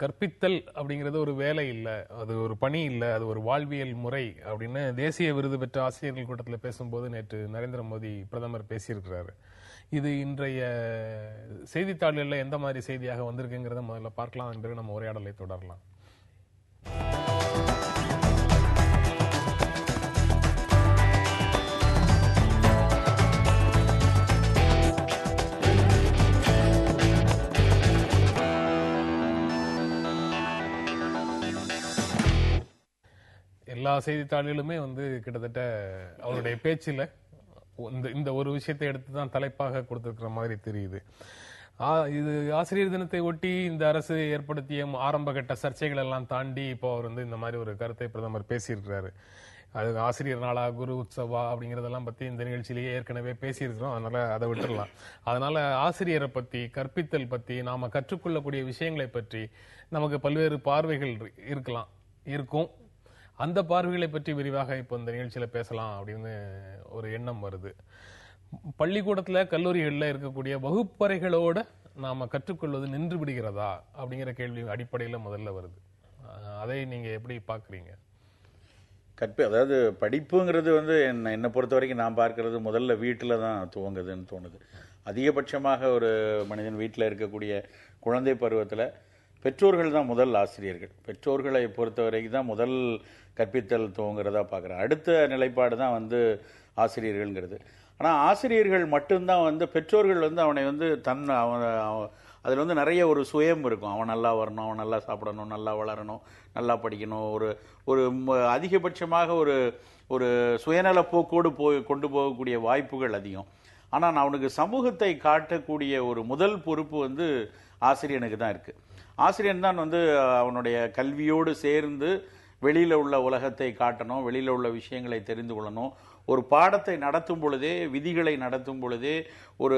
கற்பித்தல் அப்படிங்கிறது ஒரு வேலை இல்லை, அது ஒரு பணி இல்லை, அது ஒரு வாழ்வியல் முறை அப்படின்னு தேசிய விருது பெற்ற ஆசிரியர்கள் கூட்டத்தில் பேசும்போது நேற்று நரேந்திர மோடி பிரதமர் பேசியிருக்கிறாரு. இது இன்றைய செய்தித்தாள்களில் எந்த மாதிரி செய்தியாக வந்திருக்குங்கிறத முதல்ல பார்க்கலாம், என்று நம்ம உரையாடலை தொடரலாம். எல்லா செய்தித்தாளிலுமே கிட்டத்தட்ட அவருடைய பேச்சில் இந்த ஒரு விஷயத்தை எடுத்து தான் தலைப்பாக கொடுத்திருக்கிற மாதிரி தெரியுது. இது ஆசிரியர் தினத்தை ஒட்டி இந்த அரசு ஏற்படுத்திய ஆரம்ப கட்ட சர்ச்சைகள் எல்லாம் தாண்டி இப்போ அவர் இந்த மாதிரி ஒரு கருத்தை பிரதமர் பேசியிருக்கிறாரு. அது ஆசிரியர் நாளா, குரு உற்சவா அப்படிங்கறதெல்லாம் பத்தி இந்த நிகழ்ச்சியிலேயே ஏற்கனவே பேசியிருக்கிறோம். அதனால அதை விட்டுடலாம். அதனால ஆசிரியரை பத்தி, கற்பித்தல் பத்தி, நாம கற்றுக்கொள்ளக்கூடிய விஷயங்களை பற்றி நமக்கு பல்வேறு பார்வைகள் இருக்கும். அந்த பார்வைகளை பற்றி விரிவாக இப்போ இந்த நிகழ்ச்சியில பேசலாம் அப்படின்னு ஒரு எண்ணம் வருது. பள்ளிக்கூடத்துல, கல்லூரிகள்ல இருக்கக்கூடிய வகுப்பறைகளோட நாம கற்றுக்கொள்வது நின்று விடுகிறதா அப்படிங்கிற கேள்வி அடிப்படையில முதல்ல வருது. அதை நீங்க எப்படி பாக்குறீங்க? அதாவது படிப்புங்கிறது என்னை பொறுத்த வரைக்கும் நான் பார்க்கறது முதல்ல வீட்டில் தான் துவங்குதுன்னு தோணுது. அதிகபட்சமாக ஒரு மனிதன் வீட்டில் இருக்கக்கூடிய குழந்தை பருவத்தில் பெற்றோர்கள் தான் முதல் ஆசிரியர்கள். பெற்றோர்களை பொறுத்த வரைக்கும் தான் முதல் கற்பித்தல் துவங்குறதா பார்க்குறேன். அடுத்த நிலைப்பாடு தான் ஆசிரியர்கள்ங்கிறது. ஆனால் ஆசிரியர்கள் மட்டும்தான் பெற்றோர்கள் அவனை அதில் நிறைய ஒரு சுயம் இருக்கும். அவன் நல்லா வரணும், அவன் நல்லா சாப்பிடணும், நல்லா வளரணும், நல்லா படிக்கணும், ஒரு அதிகபட்சமாக ஒரு சுயநல போக்கோடு கொண்டு போகக்கூடிய வாய்ப்புகள் அதிகம். ஆனால் அவனுக்கு சமூகத்தை காட்டக்கூடிய ஒரு முதல் பொறுப்பு ஆசிரியனுக்கு தான் இருக்குது. ஆசிரியன் தான் அவனுடைய கல்வியோடு சேர்ந்து வெளியில் உள்ள உலகத்தை காட்டணும், வெளியில் உள்ள விஷயங்களை தெரிந்து கொள்ளணும். ஒரு பாடத்தை நடத்தும் பொழுதே, விதிகளை நடத்தும் பொழுதே, ஒரு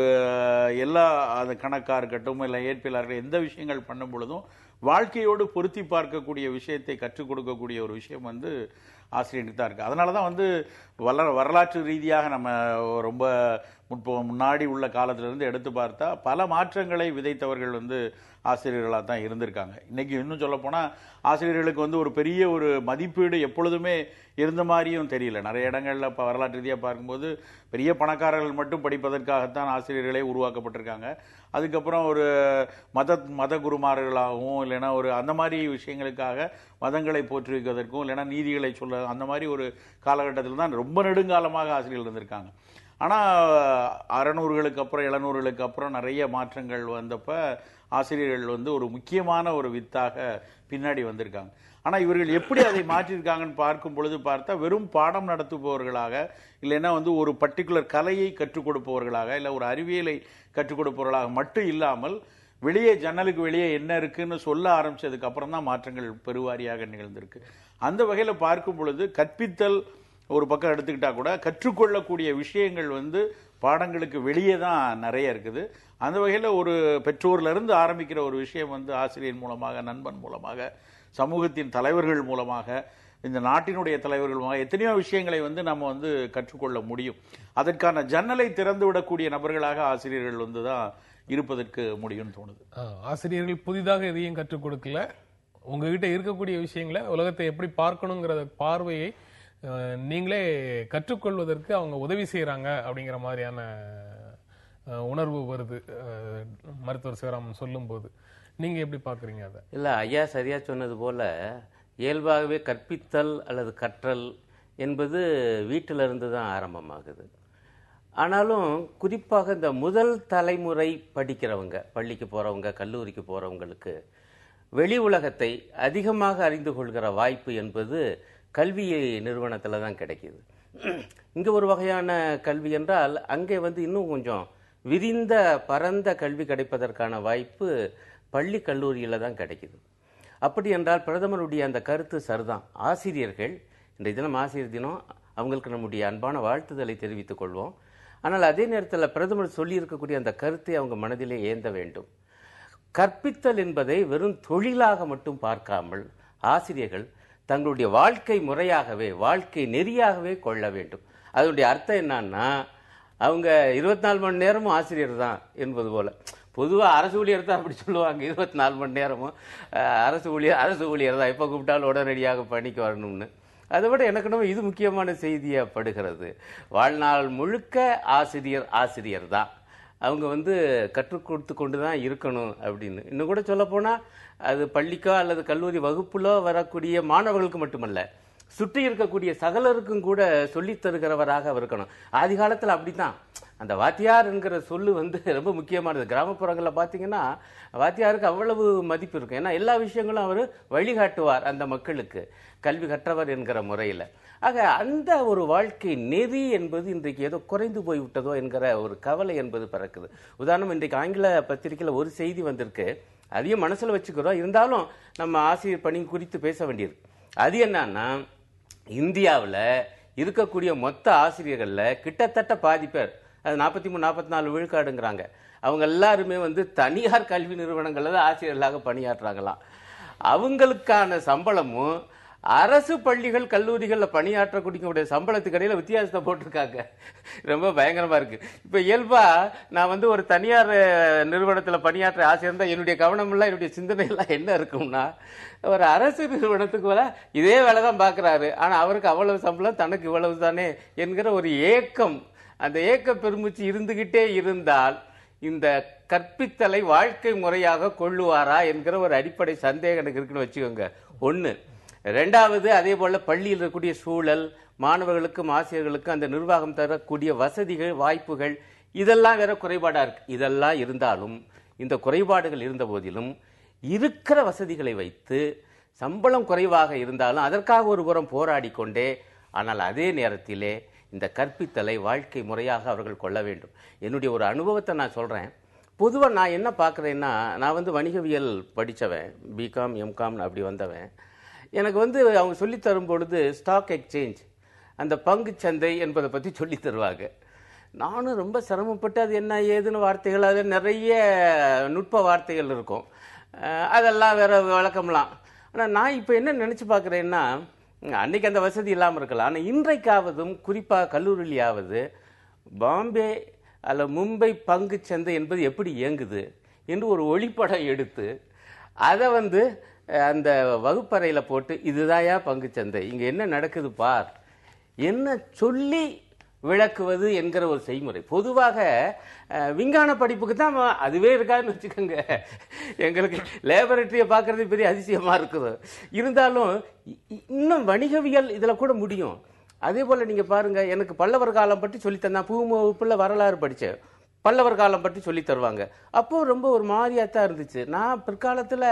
எல்லா அது கணக்காக இருக்கட்டும், இல்லை ஏற்பியலாளர்கள் எந்த விஷயங்கள் பண்ணும் பொழுதும் வாழ்க்கையோடு பொருத்தி பார்க்கக்கூடிய விஷயத்தை கற்றுக் கொடுக்கக்கூடிய ஒரு விஷயம் ஆசிரியனுக்கு தான் இருக்குது. அதனால தான் வரலாற்று ரீதியாக நம்ம ரொம்ப முன்னாடி உள்ள காலத்திலிருந்து எடுத்து பார்த்தா பல மாற்றங்களை விதைத்தவர்கள் ஆசிரியர்களாக தான் இருந்திருக்காங்க. இன்னைக்கு இன்னும் சொல்ல போனால் ஆசிரியர்களுக்கு ஒரு பெரிய ஒரு மதிப்பீடு எப்பொழுதுமே இருந்த மாதிரியும் தெரியல. நிறைய இடங்கள்ல இப்போ வரலாற்று ரீதியாக பார்க்கும்போது பெரிய பணக்காரர்கள் மட்டும் படிப்பதற்காகத்தான் ஆசிரியர்களே உருவாக்கப்பட்டிருக்காங்க. அதுக்கப்புறம் ஒரு மத குருமார்களாகவும், இல்லைன்னா ஒரு அந்த மாதிரி விஷயங்களுக்காக மதங்களை போற்றுவிப்பதற்கும், இல்லைன்னா நீதிகளை சொல்ல அந்த மாதிரி ஒரு காலகட்டத்தில் தான் ரொம்ப நெடுங்காலமாக ஆசிரியர்கள் இருந்திருக்காங்க. ஆனால் 600களுக்கு அப்புறம் 700களுக்கு அப்புறம் நிறைய மாற்றங்கள் வந்தப்ப ஆசிரியர்கள் ஒரு முக்கியமான ஒரு வித்தாக பின்னாடி வந்திருக்காங்க. ஆனால் இவர்கள் எப்படி அதை மாற்றியிருக்காங்கன்னு பார்க்கும் பொழுது பார்த்தா வெறும் பாடம் நடத்துபவர்களாக, இல்லைன்னா ஒரு பர்டிகுலர் கலையை கற்றுக் கொடுப்பவர்களாக, இல்லை ஒரு அறிவியலை கற்றுக் கொடுப்பவர்களாக மட்டும் இல்லாமல் வெளியே ஜன்னலுக்கு வெளியே என்ன இருக்குன்னு சொல்ல ஆரம்பிச்சதுக்கு அப்புறம் தான் மாற்றங்கள் பெருவாரியாக நிகழ்ந்திருக்கு. அந்த வகையில் பார்க்கும் பொழுது கற்பித்தல் ஒரு பக்கம் எடுத்துக்கிட்டா கூட கற்றுக்கொள்ளக்கூடிய விஷயங்கள் பாடங்களுக்கு வெளியே தான் நிறைய இருக்குது. அந்த வகையில் ஒரு பெற்றோர்ல இருந்து ஆரம்பிக்கிற ஒரு விஷயம் ஆசிரியர் மூலமாக, நண்பன் மூலமாக, சமூகத்தின் தலைவர்கள் மூலமாக, இந்த நாட்டினுடைய தலைவர்கள் மூலமாக எத்தனையோ விஷயங்களை நம்ம கற்றுக்கொள்ள முடியும். அதற்கான ஜன்னலை திறந்து விடக்கூடிய நபர்களாக ஆசிரியர்கள் தான் இருப்பதற்கு முடியும்னு தோணுது. ஆசிரியர்கள் புதிதாக எதையும் கற்றுக் கொடுக்கல, உங்ககிட்ட இருக்கக்கூடிய விஷயங்களை, உலகத்தை எப்படி பார்க்கணுங்கிற பார்வையை நீங்களே கற்றுக்கொள்வதற்கு அவங்க உதவி செய்யறாங்க அப்படிங்கிற மாதிரியான உணர்வு வருது மருத்துவர் சிவராமன் சொல்லும் போது. நீங்க எப்படி பாக்குறீங்க அதை? இல்ல, ஐயா சரியா சொன்னது போல இயல்பாகவே கற்பித்தல் அல்லது கற்றல் என்பது வீட்டிலிருந்து தான் ஆரம்பமாகுது. ஆனாலும் குறிப்பாக இந்த முதல் தலைமுறை படிக்கிறவங்க, பள்ளிக்கு போறவங்க, கல்லூரிக்கு போறவங்களுக்கு வெளி உலகத்தை அதிகமாக அறிந்து கொள்கிற வாய்ப்பு என்பது கல்வி நிறுவனத்தில் தான் கிடைக்கிது. இங்கே ஒரு வகையான கல்வி என்றால் அங்கே இன்னும் கொஞ்சம் விரிந்த பரந்த கல்வி கிடைப்பதற்கான வாய்ப்பு பள்ளி கல்லூரியில் தான் கிடைக்குது. அப்படி என்றால் பிரதமருடைய அந்த கருத்து சரிதான். ஆசிரியர்கள், இன்றைய தினம் ஆசிரியர் தினம், அவங்களுக்கு நம்முடைய அன்பான வாழ்த்துதலை தெரிவித்துக் கொள்வோம். ஆனால் அதே நேரத்தில் பிரதமர் சொல்லியிருக்கக்கூடிய அந்த கருத்தை அவங்க மனதிலே ஏந்த வேண்டும். கற்பித்தல் என்பதை வெறும் தொழிலாக மட்டும் பார்க்காமல் ஆசிரியர்கள் தங்களுடைய வாழ்க்கை முறையாகவே, வாழ்க்கை நெறியாகவே கொள்ள வேண்டும். அதனுடைய அர்த்தம் என்னன்னா, அவங்க 24 மணி நேரமும் ஆசிரியர் தான் என்பது போல பொதுவாக அரசு ஊழியர் தான் அப்படி சொல்லுவாங்க, 24 மணி நேரமும் அரசு ஊழியர் தான், எப்போ கூப்பிட்டாலும் உடனடியாக பணிக்கு வரணும்னு. அதை விட எனக்கு நம்ம இது முக்கியமான செய்தியாக படுகிறது. வாழ்நாள் முழுக்க ஆசிரியர் தான், அவங்க வந்து கற்றுக் கொடுத்து கொண்டு தான் இருக்கணும் அப்படின்னு. இன்னும் கூட சொல்லப்போனால் அது பள்ளிக்கோ அல்லது கல்லூரி வகுப்புலோ வரக்கூடிய மாணவர்களுக்கு மட்டுமல்ல, சுற்றி இருக்கக்கூடிய சகலருக்கும் கூட சொல்லித் தருகிறவராக அவர் இருக்கணும். ஆதி காலத்தில் அப்படித்தான் அந்த வாத்தியார் என்கிற சொல்லு வந்து ரொம்ப முக்கியமானது. கிராமப்புறங்களில் பார்த்தீங்கன்னா வாத்தியாருக்கு அவ்வளவு மதிப்பு இருக்கும். ஏன்னா எல்லா விஷயங்களும் அவர் வழிகாட்டுவார் அந்த மக்களுக்கு, கல்வி கற்றவர் என்கிற முறையில். ஆக அந்த ஒரு வாழ்க்கை நெறி என்பது இன்றைக்கு ஏதோ குறைந்து போய்விட்டதோ என்கிற ஒரு கவலை என்பது பிறக்குது. உதாரணம், இன்றைக்கு ஆங்கில பத்திரிகையில் ஒரு செய்தி வந்திருக்கு, அதையும் மனசில் வச்சுக்கிறோம், இருந்தாலும் நம்ம ஆசிரியர் பணி குறித்து பேச வேண்டியிருக்கு. அது என்னன்னா, இந்தியாவில் இருக்கக்கூடிய மொத்த ஆசிரியர்களில் கிட்டத்தட்ட பாதி பேர், அது 43-44 விழுக்காடுங்கிறாங்க, அவங்க எல்லாருமே வந்து தனியார் கல்வி நிறுவனங்களில் தான் ஆசிரியர்களாக பணியாற்றுறாங்களாம். அவங்களுக்கான சம்பளமும் அரசு பள்ளிகள் கல்லூரிகளில் பணியாற்றக்கூடிய சம்பளத்துக்கு இடையில வித்தியாசத்தை போட்டிருக்காங்க. ரொம்ப பயங்கரமா இருக்கு. இப்ப இயல்பா நான் வந்து ஒரு தனியார் நிறுவனத்தில் பணியாற்ற ஆசிரியர் தான், என்னுடைய கவனமெல்லாம் என்னுடைய சிந்தனை எல்லாம் என்ன இருக்கும்னா, ஒரு அரசு நிறுவனத்துக்கு வர இதே வேலை தான் பார்க்குறாரு, ஆனால் அவருக்கு அவ்வளவு சம்பளம், தனக்கு இவ்வளவு தானே என்கிற ஒரு ஏக்கம், அந்த ஏக்க பெருமூச்சு இருந்துகிட்டே இருந்தால் இந்த கற்பித்தலை வாழ்க்கை முறையாக கொள்ளுவாரா என்கிற ஒரு அடிப்படை சந்தேகம் எனக்கு இருக்குன்னு வச்சுக்கோங்க. ஒன்று. ரெண்டாவது, அதே போல பள்ளியில் இருக்கக்கூடிய சூழல், மாணவர்களுக்கும் ஆசிரியர்களுக்கும் அந்த நிர்வாகம் தரக்கூடிய வசதிகள், வாய்ப்புகள், இதெல்லாம் வேற குறைபாடா இருக்கு. இதெல்லாம் இருந்தாலும், இந்த குறைபாடுகள் இருந்த போதிலும் இருக்கிற வசதிகளை வைத்து சம்பளம் குறைவாக இருந்தாலும் அதற்காக ஒரு புறம் போராடி கொண்டே, ஆனால் அதே நேரத்திலே இந்த கற்பித்தலை வாழ்க்கை முறையாக அவர்கள் கொள்ள வேண்டும். என்னுடைய ஒரு அனுபவத்தை நான் சொல்றேன். பொதுவாக நான் என்ன பார்க்குறேன்னா, நான் வந்து வணிகவியல் படித்தவன், பிகாம் எம்காம் அப்படி வந்தவன். எனக்கு வந்து அவங்க சொல்லி தரும் பொழுது ஸ்டாக் எக்ஸ்சேஞ்ச், அந்த பங்கு சந்தை என்பதை பற்றி சொல்லி தருவாங்க. நானும் ரொம்ப சிரமப்பட்டு அது என்ன ஏதுன்னு வார்த்தைகள், அது நிறைய நுட்ப வார்த்தைகள் இருக்கும், அதெல்லாம் வேற விளக்கம்லாம். ஆனால் நான் இப்போ என்ன நினச்சி பார்க்குறேன்னா, அன்னைக்கு அந்த வசதி இல்லாமல் இருக்கலாம், ஆனால் இன்றைக்காவதும் குறிப்பாக கல்லூரியிலாவது பாம்பே அல்ல மும்பை பங்கு சந்தை என்பது எப்படி இயங்குது என்று ஒரு ஒளிப்படம் எடுத்து அதை வந்து அந்த வகுப்பறையில் போட்டு, இதுதாயா பங்கு சந்தை, இங்கே என்ன நடக்குது பார், என்ன சொல்லி விளக்குவது என்கிற ஒரு செய்முறை. பொதுவாக விஞ்ஞான படிப்புக்கு தான் அதுவே இருக்காதுன்னு வச்சுக்கோங்க. எங்களுக்கு லேபரேட்டரியை பார்க்கறது பெரிய அதிசயமாக இருக்குது. இருந்தாலும் இன்னும் வணிகவியல் இதில் கூட முடியும். அதே போல் நீங்கள் பாருங்கள், எனக்கு பல்லவர் காலம் பற்றி சொல்லித்தந்தேன், பூமி வகுப்பில் வரலாறு படித்தேன், பல்லவர் காலம் பற்றி சொல்லி தருவாங்க. அப்போது ரொம்ப ஒரு மாதிரியாக தான் இருந்துச்சு. நான் பிற்காலத்தில்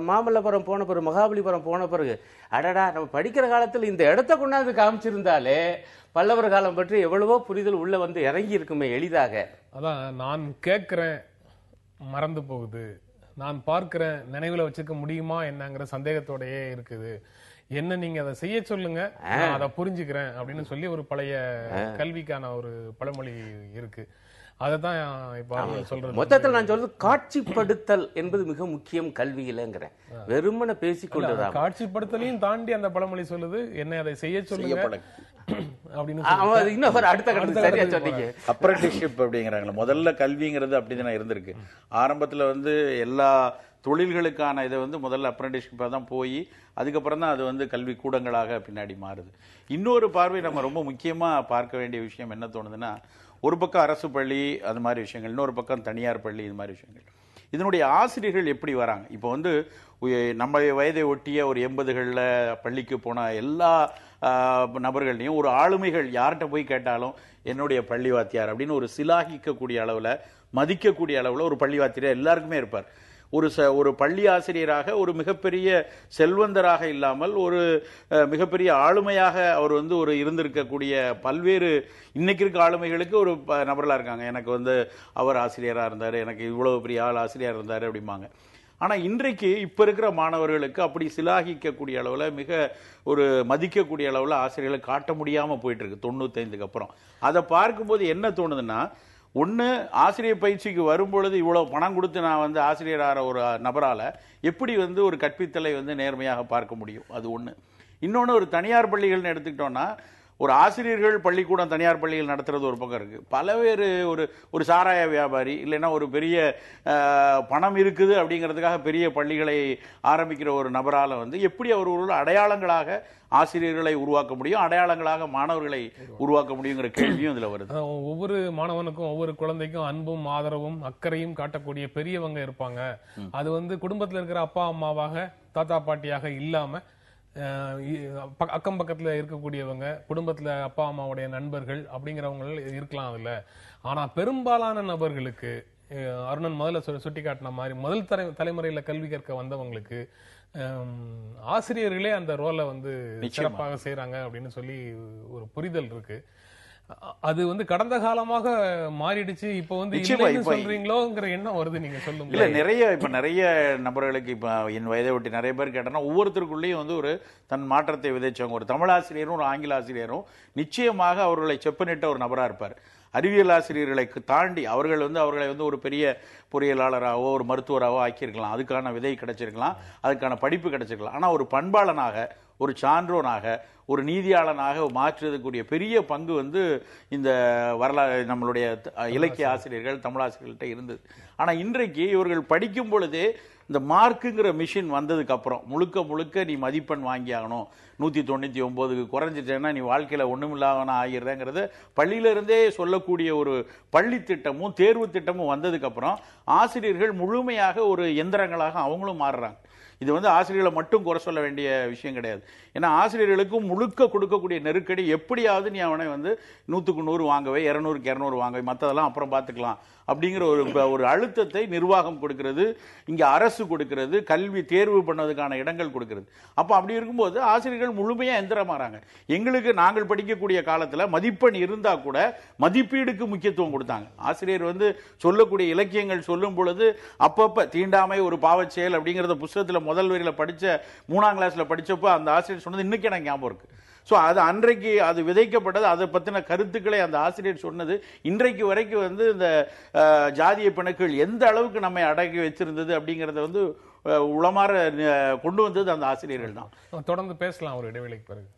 மாமல்லபுரம் போன பிறகு, மகாபலிபுரம் போன பிறகு, அடடா நம்ம படிக்கிற காலத்தில் இந்த இடத்த கொண்டாந்து காமிச்சிருந்தாலே பல்லவர் காலம் பற்றி எவ்வளவோ புரிதல் உள்ள வந்து இறங்கி இருக்குமே எளிதாக. அதான் நான் கேட்கிறேன் மறந்து போகுது, நான் பார்க்கிறேன் நினைவுல வச்சுக்க முடியுமா என்னங்கிற சந்தேகத்தோடயே இருக்குது. என்ன நீங்க அதை செய்ய சொல்லுங்க, நான் அதை புரிஞ்சுக்கிறேன் அப்படின்னு சொல்லி ஒரு பழைய கல்விக்கான ஒரு பழமொழி இருக்கு. அதான் இப்ப சொல்றது. மொத்தத்தில் நான் சொல்றது காட்சிப்படுத்தல் என்பது மிக முக்கியம் கல்வியிலங்கிறேன். வெறுமனை பேசிக்கொண்டு காட்சிப்படுத்தலையும் தாண்டி அந்த பழமொழி சொல்லுது, என்ன அதை செய்ய சொல்லுங்க அப்படின்னு. அப்ரண்டிஸ்ஷிப் அப்படிங்கிறாங்களா, முதல்ல கல்விங்கிறது அப்படிதான் இருந்திருக்கு. ஆரம்பத்துல வந்து எல்லா தொழில்களுக்கான இதை வந்து முதல்ல அப்ரண்டிஸ்ஷிப்பாக தான் போய் அதுக்கப்புறம் தான் அது வந்து கல்வி கூடங்களாக பின்னாடி மாறுது. இன்னொரு பார்வை நம்ம ரொம்ப முக்கியமாக பார்க்க வேண்டிய விஷயம் என்ன தோணுதுன்னா, ஒரு பக்கம் அரசு பள்ளி அது மாதிரி விஷயங்கள், இன்னொரு பக்கம் தனியார் பள்ளி இது மாதிரி விஷயங்கள். இதனுடைய ஆசிரியர்கள் எப்படி வராங்க? இப்போ வந்து நம்ம வயதை ஒட்டிய ஒரு 80களில் பள்ளிக்கு போன எல்லா நபர்களையும் ஒரு ஆளுமைகள் யார்கிட்ட போய் கேட்டாலும் என்னுடைய பள்ளி வாத்தியார் அப்படின்னு ஒரு சிலாகிக்கக்கூடிய அளவில், மதிக்கக்கூடிய அளவில் ஒரு பள்ளி வாத்தியார் எல்லாருக்குமே இருப்பார். ஒரு பள்ளி ஆசிரியராக ஒரு மிகப்பெரிய செல்வந்தராக இல்லாமல் ஒரு மிகப்பெரிய ஆளுமையாக அவர் வந்து ஒரு இருந்திருக்கக்கூடிய பல்வேறு இன்னைக்கு இருக்க ஆளுமைகளுக்கு ஒரு நபர்களாக இருக்காங்க. எனக்கு வந்து அவர் ஆசிரியராக இருந்தார், எனக்கு இவ்வளவு பெரிய ஆள் ஆசிரியராக இருந்தார் அப்படிம்பாங்க. ஆனால் இன்றைக்கு இப்போ இருக்கிற மாணவர்களுக்கு அப்படி சிலாகிக்கக்கூடிய அளவில், மிக ஒரு மதிக்கக்கூடிய அளவில் ஆசிரியர்களை காட்ட முடியாமல் போயிட்டு இருக்கு 95க்கு அப்புறம். அதை பார்க்கும்போது என்ன தோணுதுன்னா, ஒன்று, ஆசிரியர் பயிற்சிக்கு வரும்பொழுது இவ்வளோ பணம் கொடுத்து நான் வந்து ஆசிரியராகிற ஒரு நபரால் எப்படி வந்து ஒரு கற்பித்தலை வந்து நேர்மையாக பார்க்க முடியும், அது ஒன்று. இன்னொன்று, ஒரு தனியார் பள்ளிகள்னு எடுத்துக்கிட்டோன்னா ஒரு ஆசிரியர்கள் பள்ளிக்கூடம் தனியார் பள்ளிகள் நடத்துறது ஒரு பக்கம் இருக்கு, பல பேர் ஒரு சாராய வியாபாரி இல்லைன்னா ஒரு பெரிய பணம் இருக்குது அப்படிங்கிறதுக்காக பெரிய பள்ளிகளை ஆரம்பிக்கிற ஒரு நபரால் எப்படி அவர் ஒரு அடையாளங்களாக ஆசிரியர்களை உருவாக்க முடியும், அடையாளங்களாக மாணவர்களை உருவாக்க முடியுங்கிற கேள்வியும் இதுல வருது. ஒவ்வொரு மாணவனுக்கும் ஒவ்வொரு குழந்தைக்கும் அன்பும் ஆதரவும் அக்கறையும் காட்டக்கூடிய பெரியவங்க இருப்பாங்க. அது குடும்பத்துல இருக்கிற அப்பா அம்மாவாக தாத்தா பாட்டியாக இல்லாம அக்கம் பக்கத்துல இருக்கக்கூடியவங்க, குடும்பத்துல அப்பா அம்மாவுடைய நண்பர்கள் அப்படிங்கிறவங்க இருக்கலாம் அதுல. ஆனா பெரும்பாலான நபர்களுக்கு அருணன் முதல்ல சுட்டி காட்டின மாதிரி முதல் தலைமுறையில கல்வி கற்க வந்தவங்களுக்கு ஆசிரியர்களே அந்த ரோலை சிறப்பாக செய்யறாங்க அப்படின்னு சொல்லி ஒரு புரிதல் இருக்கு. அது கடந்த காலமாக மாறிடுச்சு. இப்ப சொல்றீங்களோங்கிற எண்ணம் வருது. நீங்க சொல்லுங்க. இல்ல, நிறைய நபர்களுக்கு இப்ப என் வயதை ஒட்டி நிறைய பேர் கேட்டா ஒவ்வொருத்தருக்குள்ளேயும் ஒரு தன் மாற்றத்தை விதைச்சவங்க. ஒரு தமிழ் ஆசிரியரும் ஒரு ஆங்கில ஆசிரியரும் நிச்சயமாக அவர்களை செப்பனிட்ட ஒரு நபரா இருப்பார். அறிவியல் ஆசிரியர்களை தாண்டி அவர்கள் அவர்களை ஒரு பெரிய பொறியியலாளராகவோ ஒரு மருத்துவராகவோ ஆக்கியிருக்கலாம், அதுக்கான விதை கிடைச்சிருக்கலாம், அதுக்கான படிப்பு கிடைச்சிருக்கலாம். ஆனா ஒரு பண்பாளனாக, ஒரு சான்றோனாக, ஒரு நீதியாளனாக மாற்றுறதுக்குரிய பெரிய பங்கு இந்த வரலாறு நம்மளுடைய இலக்கிய ஆசிரியர்கள் தமிழ் ஆசிரியர்கள்ட்ட இருந்தது. ஆனா இன்றைக்கு இவர்கள் படிக்கும் பொழுதே இந்த மார்க்குங்கிற மிஷின் வந்ததுக்கு அப்புறம் முழுக்க நீ மதிப்பெண் வாங்கி ஆகணும், 199 குறைஞ்சிட்டேன்னா நீ வாழ்க்கையில ஒண்ணுமில்லாம ஆகிடுறேங்கிறது பள்ளியிலிருந்தே சொல்லக்கூடிய ஒரு பள்ளி திட்டமும் தேர்வு திட்டமும் வந்ததுக்கு அப்புறம் ஆசிரியர்கள் முழுமையாக ஒரு எந்திரங்களாக அவங்களும் மாறுறாங்க. இது ஆசிரியர்களை மட்டும் குறை சொல்ல வேண்டிய விஷயம் கிடையாது. ஏன்னா ஆசிரியர்களுக்கும் முழுக்க கொடுக்கக்கூடிய நெருக்கடி, எப்படியாவது நீ அவனை 100க்கு 100 வாங்கவே, 200க்கு 200 வாங்கவே, மற்றதெல்லாம் அப்புறம் பார்த்துக்கலாம் அப்படிங்கிற ஒரு அழுத்தத்தை நிர்வாகம் கொடுக்கிறது, இங்க அரசு கொடுக்கிறது, கல்வி தேர்வு பண்ணதுக்கான இடங்கள் கொடுக்கிறது. அப்ப அப்படி இருக்கும்போது ஆசிரியர்கள் முழுமையா எந்திரமாறாங்க. எங்களுக்கு நாங்கள் படிக்கக்கூடிய காலத்துல மதிப்பெண் இருந்தா கூட மதிப்பீடுக்கு முக்கியத்துவம் கொடுத்தாங்க. ஆசிரியர் சொல்லக்கூடிய இலக்கியங்கள் சொல்லும் பொழுது அப்பப்ப தீண்டாமை ஒரு பாவச் செயல் அப்படிங்கறத புத்தகத்துல முதல் வரியில படிச்ச 3ஆம் கிளாஸ்ல படிச்சப்போ அந்த ஆசிரியர் சொன்னது இன்னைக்கு எனக்கு ஞாபகம் இருக்கு. சோ அது அன்றைக்கு அது விதைக்கப்பட்டது, அதை பத்தின கருத்துக்களை அந்த ஆசிரியர் சொன்னது இன்றைக்கு வரைக்கும் இந்த ஜாதிய பிணக்குகள் எந்த அளவுக்கு நம்மை அடக்கி வச்சிருந்தது அப்படிங்கறத உளமாற கொண்டு வந்தது அந்த ஆசிரியர்கள் தான். தொடர்ந்து பேசலாம் ஒரு இடைவேளைக்கு பிறகு.